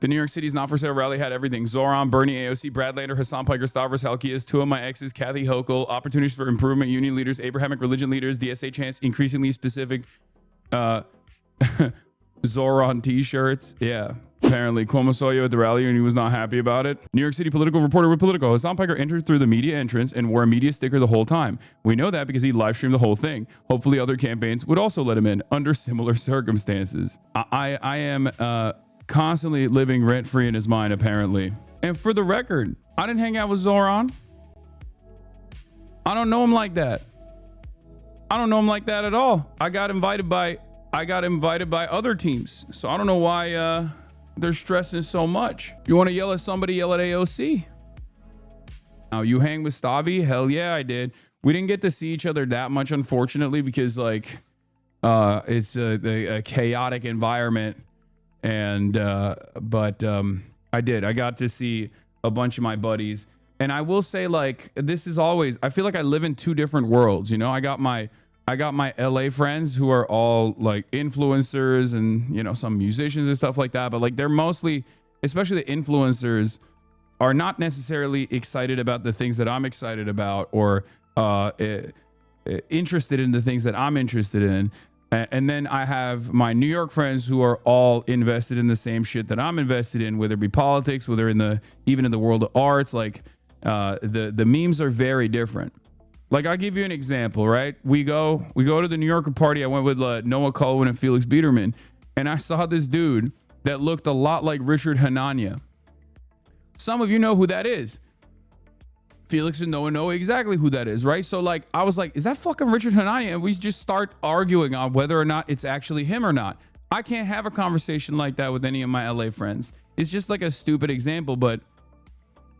The New York City's Not For Sale rally had everything. Zohran, Bernie, AOC, Brad Lander, Hasan Piker, Stavros Halkias, two of my exes, Kathy Hochul, opportunities for improvement, union leaders, Abrahamic religion leaders, DSA chants, increasingly specific, Zohran t-shirts. Yeah. Apparently, Cuomo saw you at the rally and he was not happy about it. New York City political reporter with Politico. Hasan Piker entered through the media entrance and wore a media sticker the whole time. We know that because he live streamed the whole thing. Hopefully other campaigns would also let him in under similar circumstances. I am constantly living rent-free in his mind, apparently. And for the record, I didn't hang out with Zohran. I don't know him like that. I don't know him like that at all. I got invited by other teams. So I don't know why they're stressing so much. You want to yell at somebody, yell at AOC. Now, you hang with Stavi? Hell yeah, I did. We didn't get to see each other that much, unfortunately, because like it's a chaotic environment. And but I did. I got to see a bunch of my buddies. And I will say, like, this is always, I feel like I live in two different worlds. You know, I got my LA friends who are all like influencers and, you know, some musicians and stuff like that. But like, they're mostly, especially the influencers, are not necessarily excited about the things that I'm excited about or interested in the things that I'm interested in. And then I have my New York friends who are all invested in the same shit that I'm invested in, whether it be politics, whether even in the world of arts. Like the memes are very different. Like, I'll give you an example, right? We go to the New Yorker party. I went with Noah Culwin and Felix Biederman, and I saw this dude that looked a lot like Richard Hanania. Some of you know who that is. Felix and Noah know exactly who that is, right? So like, I was like, is that fucking Richard Hanania? And we just start arguing on whether or not it's actually him or not. I can't have a conversation like that with any of my LA friends. It's just like a stupid example, but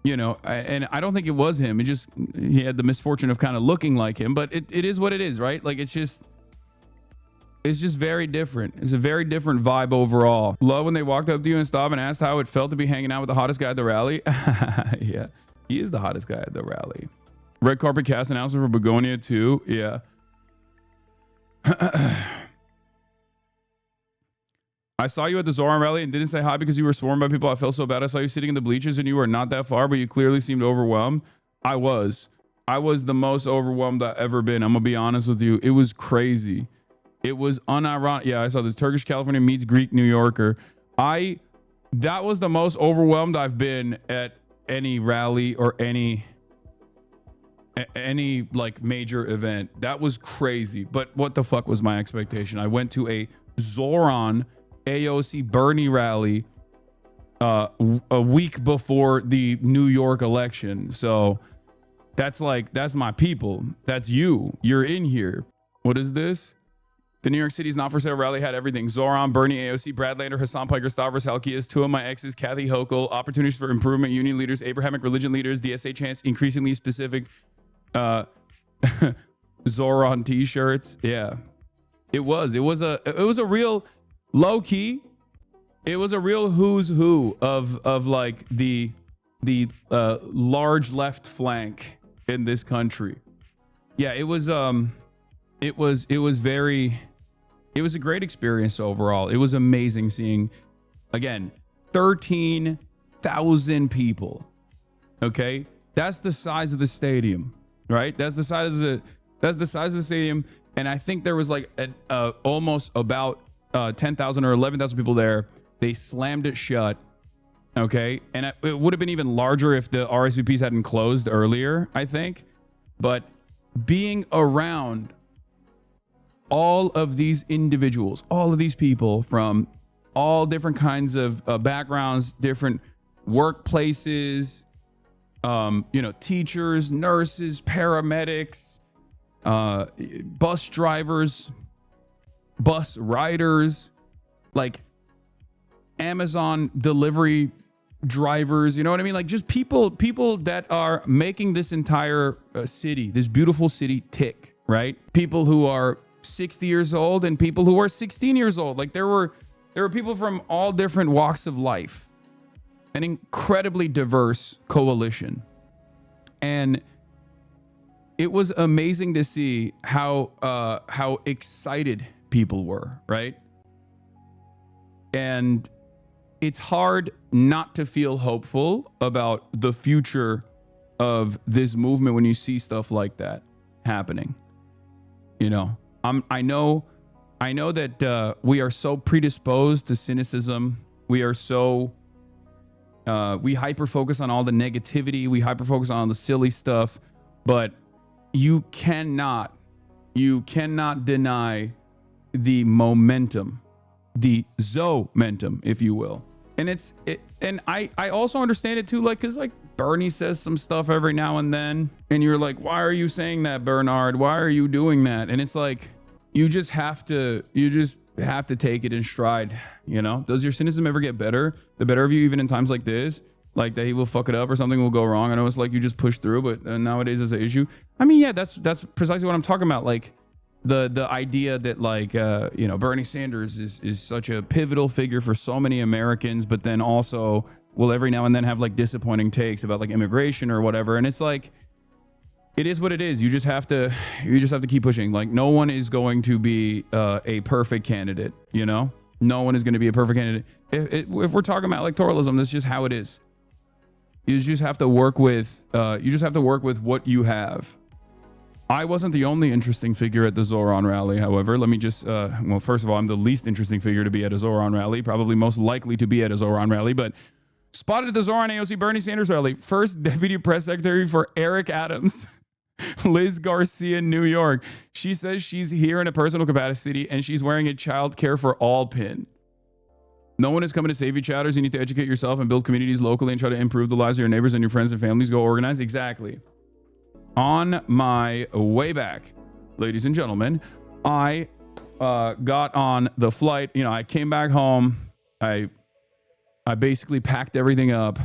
you know, and I don't think it was him. He had the misfortune of kind of looking like him, but it is what it is, right? Like, it's just very different. It's a very different vibe overall. Love when they walked up to you and stopped and asked how it felt to be hanging out with the hottest guy at the rally. Yeah, he is the hottest guy at the rally. Red carpet cast announcement for Begonia too. Yeah. I saw you at the Zohran rally and didn't say hi because you were swarmed by people. I felt so bad. I saw you sitting in the bleachers and you were not that far, but you clearly seemed overwhelmed. I was the most overwhelmed I've ever been. I'm gonna be honest with you. It was crazy. It was unironic. Yeah, I saw this Turkish California meets Greek New Yorker. That was the most overwhelmed I've been at any rally or any like major event. That was crazy. But what the fuck was my expectation? I went to a Zohran AOC Bernie rally a week before the New York election. So that's my people. That's you. You're in here. What is this? The New York City's Not For Sale rally had everything. Zohran, Bernie, AOC, Brad Lander, Hasan Piker, Stavros Halkias, two of my exes, Kathy Hochul, opportunities for improvement, union leaders, Abrahamic religion leaders, DSA chants, increasingly specific, Zohran t-shirts. Yeah, it was a real low key. It was a real who's who of like the large left flank in this country. Yeah, it was a great experience overall. It was amazing seeing, again, 13,000 people. Okay, that's the size of the stadium, right? That's the size of the stadium, and I think there was like almost about 10,000 or 11,000 people there. They slammed it shut. Okay, and it would have been even larger if the RSVPs hadn't closed earlier, I think. But being around all of these individuals, all of these people from all different kinds of backgrounds, different workplaces, teachers, nurses, paramedics, bus drivers, bus riders, like Amazon delivery drivers, you know what I mean? Like just people that are making this entire city, this beautiful city tick, right? People who are 60 years old and people who are 16 years old. Like there were people from all different walks of life, an incredibly diverse coalition. And it was amazing to see how excited people were, right? And it's hard not to feel hopeful about the future of this movement when you see stuff like that happening. You know, I know that we are so predisposed to cynicism. We are so we hyper focus on all the negativity. We hyper focus on the silly stuff, but you cannot deny the momentum, the zohmentum, if you will. And and I also understand it too, like, cause like Bernie says some stuff every now and then, and you're like, why are you saying that, Bernard? Why are you doing that? And it's like, you just have to take it in stride. You know, does your cynicism ever get better? The better of you, even in times like this, like that he will fuck it up or something will go wrong. I know it's like you just push through, but nowadays it's an issue. I mean, yeah, that's precisely what I'm talking about. Like the idea that like, you know, Bernie Sanders is such a pivotal figure for so many Americans, but then also will every now and then have like disappointing takes about like immigration or whatever. And it's like, it is what it is. You just have to keep pushing. Like no one is going to be a perfect candidate, you know? No one is going to be a perfect candidate. If we're talking about electoralism, that's just how it is. You just have to work with what you have. I wasn't the only interesting figure at the Zohran rally, however. Let me just, well, first of all, I'm the least interesting figure to be at a Zohran rally, probably most likely to be at a Zohran rally, but spotted at the Zohran AOC Bernie Sanders rally, first deputy press secretary for Eric Adams, Liz Garcia, New York. She says she's here in a personal capacity and she's wearing a child care for all pin. No one is coming to save you, chatters. You need to educate yourself and build communities locally and try to improve the lives of your neighbors and your friends and families. Go organize. Exactly. On my way back, ladies and gentlemen, I got on the flight. You know, I came back home. I basically packed everything up.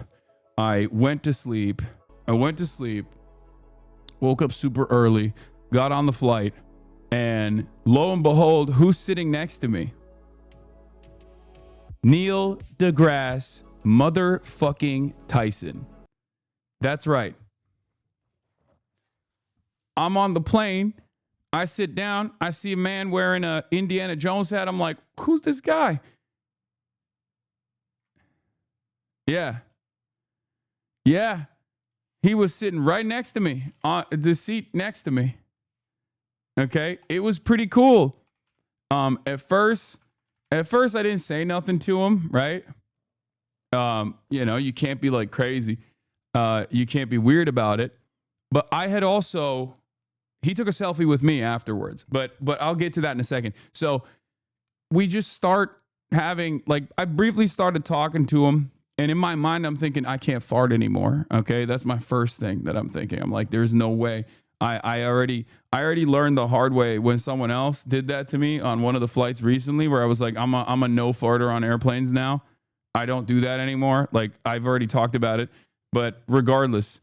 I went to sleep. Woke up super early, got on the flight, and lo and behold, who's sitting next to me? Neil deGrasse motherfucking Tyson. That's right. I'm on the plane. I sit down. I see a man wearing a Indiana Jones hat. I'm like, who's this guy? Yeah. He was sitting right next to me on the seat next to me. Okay. It was pretty cool. At first I didn't say nothing to him. Right. You know, you can't be like crazy. You can't be weird about it. But I had also, he took a selfie with me afterwards, but I'll get to that in a second. So we just start having, like, I briefly started talking to him, and in my mind, I'm thinking, I can't fart anymore. Okay. That's my first thing that I'm thinking. I'm like, there's no way. I already learned the hard way when someone else did that to me on one of the flights recently, where I was like, I'm a no farter on airplanes now. I don't do that anymore. Like, I've already talked about it, but regardless,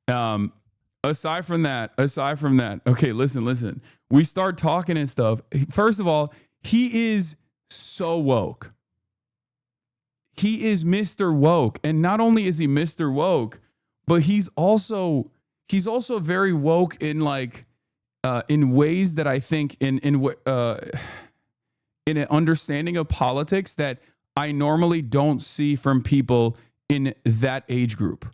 aside from that, okay, listen. We start talking and stuff. First of all, he is so woke. He is Mr. Woke. And not only is he Mr. Woke, but he's also very woke in like in ways that I think in an understanding of politics that I normally don't see from people in that age group.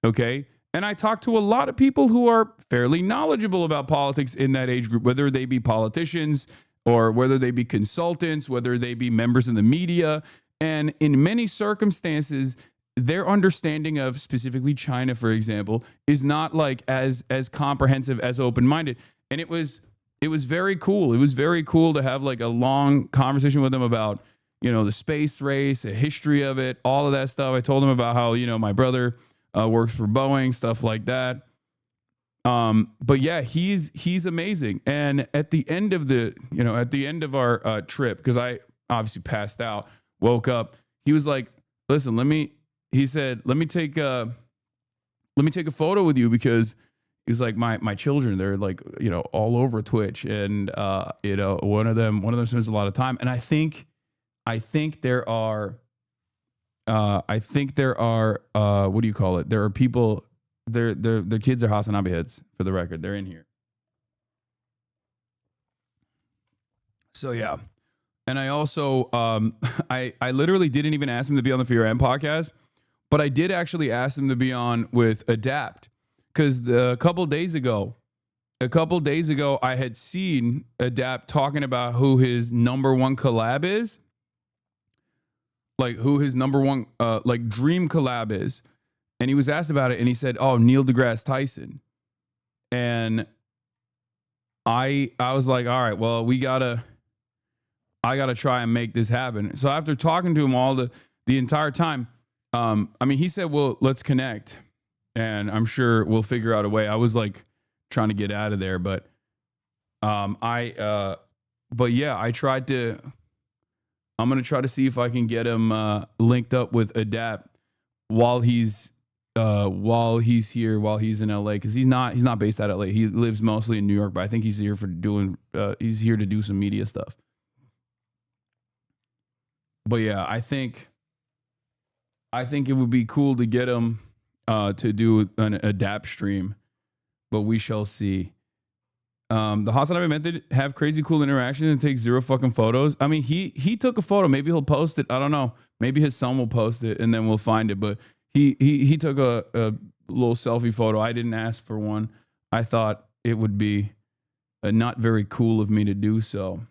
Okay? And I talk to a lot of people who are fairly knowledgeable about politics in that age group, whether they be politicians or whether they be consultants, whether they be members in the media. And in many circumstances, their understanding of specifically China, for example, is not like as comprehensive, as open-minded. And it was very cool. It was very cool to have like a long conversation with them about, you know, the space race, the history of it, all of that stuff. I told him about how, you know, my brother works for Boeing, stuff like that. But yeah, he's amazing. And at the end of our trip, because I obviously passed out, woke up, he was like, listen, let me take a photo with you, because he was like, my children, they're like, you know, all over Twitch, and you know, one of them spends a lot of time. And I think there are what do you call it? There are people, their kids are HasanAbi heads, for the record. They're in here. So yeah. And I also, I literally didn't even ask him to be on the Fear M podcast, but I did actually ask him to be on with Adapt, because a couple days ago, I had seen Adapt talking about who his number one collab is, like who his number one like dream collab is, and he was asked about it, and he said, "Oh, Neil deGrasse Tyson," and I was like, "All right, well, I gotta try and make this happen." So after talking to him all the entire time, I mean, he said, "Well, let's connect, and I'm sure we'll figure out a way." I was like trying to get out of there, but but yeah, I'm gonna try to see if I can get him linked up with Adapt while he's here, while he's in LA, because he's not based out of LA. He lives mostly in New York, but I think he's here to do some media stuff. But yeah, I think it would be cool to get him to do an Adapt stream, but we shall see. The HasanAbi method have crazy cool interactions and take zero fucking photos. I mean, he took a photo. Maybe he'll post it. I don't know. Maybe his son will post it and then we'll find it. But he took a little selfie photo. I didn't ask for one. I thought it would be not very cool of me to do so.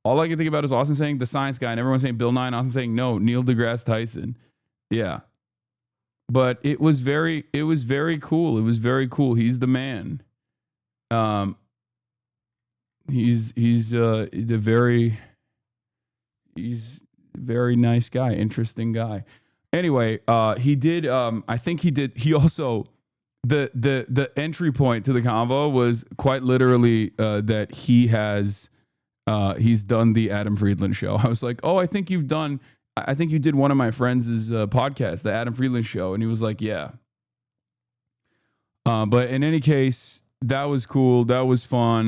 All I can think about is Austin saying the science guy, and everyone saying Bill Nye, and Austin saying no, Neil deGrasse Tyson. Yeah. But it was very cool. It was very cool. He's the man. He's a very nice guy, interesting guy. Anyway, he also, the entry point to the convo was quite literally that he's done the Adam Friedland show. I was like, oh, I think you did one of my friends' podcast, the Adam Friedland show. And he was like, yeah. But in any case, that was cool. That was fun.